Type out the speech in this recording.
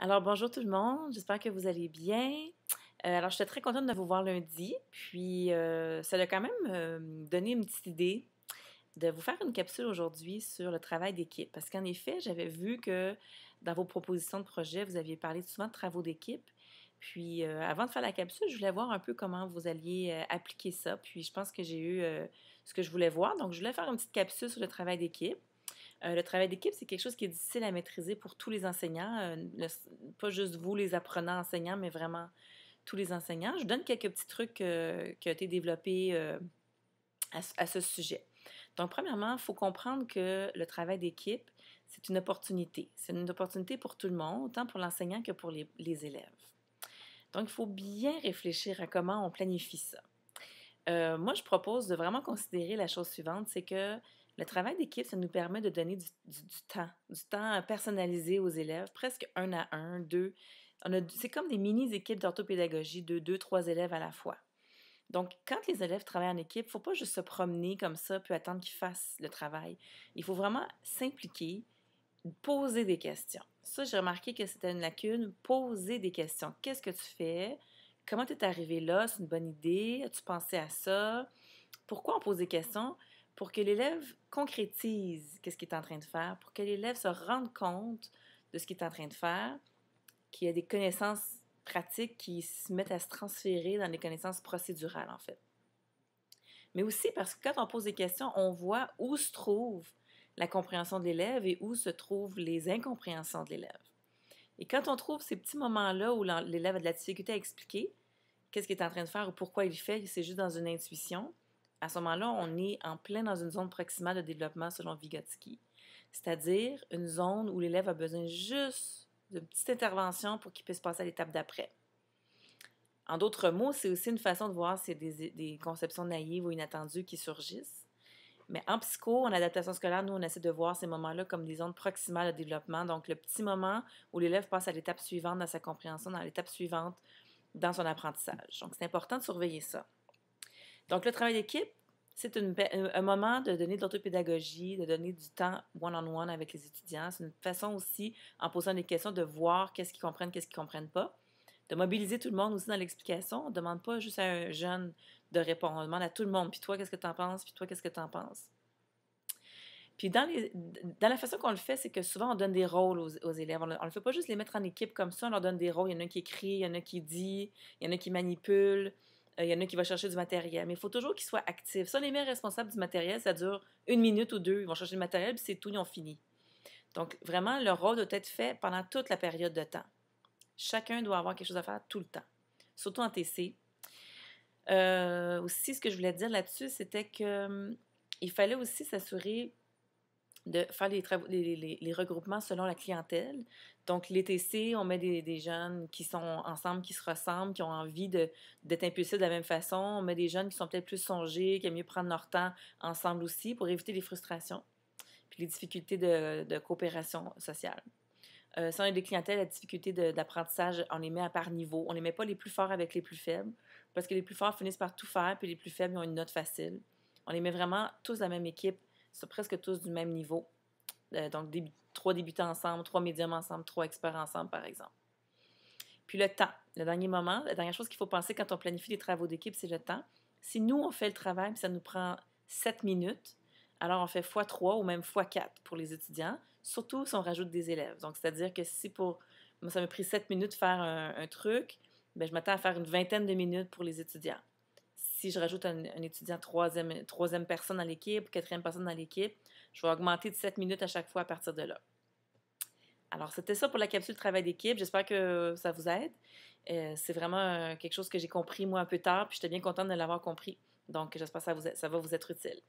Alors, bonjour tout le monde, j'espère que vous allez bien. Alors, j'étais très contente de vous voir lundi, puis ça a quand même donné une petite idée de vous faire une capsule aujourd'hui sur le travail d'équipe. Parce qu'en effet, j'avais vu que dans vos propositions de projet, vous aviez parlé souvent de travaux d'équipe. Puis, avant de faire la capsule, je voulais voir un peu comment vous alliez appliquer ça. Puis, je pense que j'ai eu ce que je voulais voir. Donc, je voulais faire une petite capsule sur le travail d'équipe. Le travail d'équipe, c'est quelque chose qui est difficile à maîtriser pour tous les enseignants, pas juste vous, les apprenants enseignants, mais vraiment tous les enseignants. Je donne quelques petits trucs qui ont été développés à ce sujet. Donc, premièrement, il faut comprendre que le travail d'équipe, c'est une opportunité. C'est une opportunité pour tout le monde, autant pour l'enseignant que pour les élèves. Donc, il faut bien réfléchir à comment on planifie ça. Moi, je propose de vraiment considérer la chose suivante, c'est que le travail d'équipe, ça nous permet de donner du temps personnalisé aux élèves, presque un à un, deux. C'est comme des mini-équipes d'orthopédagogie de deux, trois élèves à la fois. Donc, quand les élèves travaillent en équipe, il ne faut pas juste se promener comme ça puis attendre qu'ils fassent le travail. Il faut vraiment s'impliquer, poser des questions. Ça, j'ai remarqué que c'était une lacune. Poser des questions. Qu'est-ce que tu fais? Comment tu es arrivé là? C'est une bonne idée? As-tu pensé à ça? Pourquoi on pose des questions? Pour que l'élève concrétise qu'est-ce qu'il est en train de faire, pour que l'élève se rende compte de ce qu'il est en train de faire, qu'il y a des connaissances pratiques qui se mettent à se transférer dans les connaissances procédurales, en fait. Mais aussi parce que quand on pose des questions, on voit où se trouve la compréhension de l'élève et où se trouvent les incompréhensions de l'élève. Et quand on trouve ces petits moments-là où l'élève a de la difficulté à expliquer qu'est-ce qu'il est en train de faire ou pourquoi il le fait, c'est juste dans une intuition, à ce moment-là, on est en plein dans une zone proximale de développement selon Vygotsky, c'est-à-dire une zone où l'élève a besoin juste d'une petite intervention pour qu'il puisse passer à l'étape d'après. En d'autres mots, c'est aussi une façon de voir si des conceptions naïves ou inattendues qui surgissent. Mais en psycho, en adaptation scolaire, nous, on essaie de voir ces moments-là comme des zones proximales de développement. Donc, le petit moment où l'élève passe à l'étape suivante dans sa compréhension, dans l'étape suivante dans son apprentissage. Donc, c'est important de surveiller ça. Donc, le travail d'équipe, c'est un moment de donner de l'autopédagogie, de donner du temps one-on-one avec les étudiants. C'est une façon aussi, en posant des questions, de voir qu'est-ce qu'ils comprennent, qu'est-ce qu'ils ne comprennent pas. De mobiliser tout le monde aussi dans l'explication. On ne demande pas juste à un jeune de répondre. On demande à tout le monde. Puis toi, qu'est-ce que tu en penses? Puis toi, qu'est-ce que tu en penses? Puis dans la façon qu'on le fait, c'est que souvent, on donne des rôles aux élèves. On ne le fait pas juste les mettre en équipe comme ça. On leur donne des rôles. Il y en a un qui écrit, il y en a qui dit, il y en a qui manipule. Il y en a qui va chercher du matériel. Mais il faut toujours qu'ils soient actifs. Si on les met responsables du matériel, ça dure une minute ou deux. Ils vont chercher le matériel, puis c'est tout, ils ont fini. Donc, vraiment, leur rôle doit être fait pendant toute la période de temps. Chacun doit avoir quelque chose à faire tout le temps, surtout en TC. Aussi, ce que je voulais dire là-dessus, c'était qu'il fallait aussi s'assurer de faire les regroupements selon la clientèle. Donc, les TC, on met des jeunes qui sont ensemble, qui se ressemblent, qui ont envie d'être impulsifs de la même façon. On met des jeunes qui sont peut-être plus songés, qui aiment mieux prendre leur temps ensemble aussi pour éviter les frustrations puis les difficultés de coopération sociale. Si on a des clientèles à difficulté d'apprentissage, on les met à par niveau. On ne les met pas les plus forts avec les plus faibles, parce que les plus forts finissent par tout faire, puis les plus faibles ils ont une note facile. On les met vraiment tous dans la même équipe, sont presque tous du même niveau. Donc, trois débutants ensemble, trois médiums ensemble, trois experts ensemble, par exemple. Puis le temps, le dernier moment, la dernière chose qu'il faut penser quand on planifie les travaux d'équipe, c'est le temps. Si nous, on fait le travail, puis ça nous prend 7 minutes, alors on fait x3 ou même x4 pour les étudiants, surtout si on rajoute des élèves. Donc, c'est-à-dire que si moi, ça m'a pris 7 minutes de faire un truc, bien, je m'attends à faire une vingtaine de minutes pour les étudiants. Si je rajoute un étudiant troisième personne dans l'équipe, quatrième personne dans l'équipe, je vais augmenter de 7 minutes à chaque fois à partir de là. Alors, c'était ça pour la capsule travail d'équipe. J'espère que ça vous aide. C'est vraiment quelque chose que j'ai compris, moi, un peu tard, puis j'étais bien contente de l'avoir compris. Donc, j'espère que ça va vous être utile.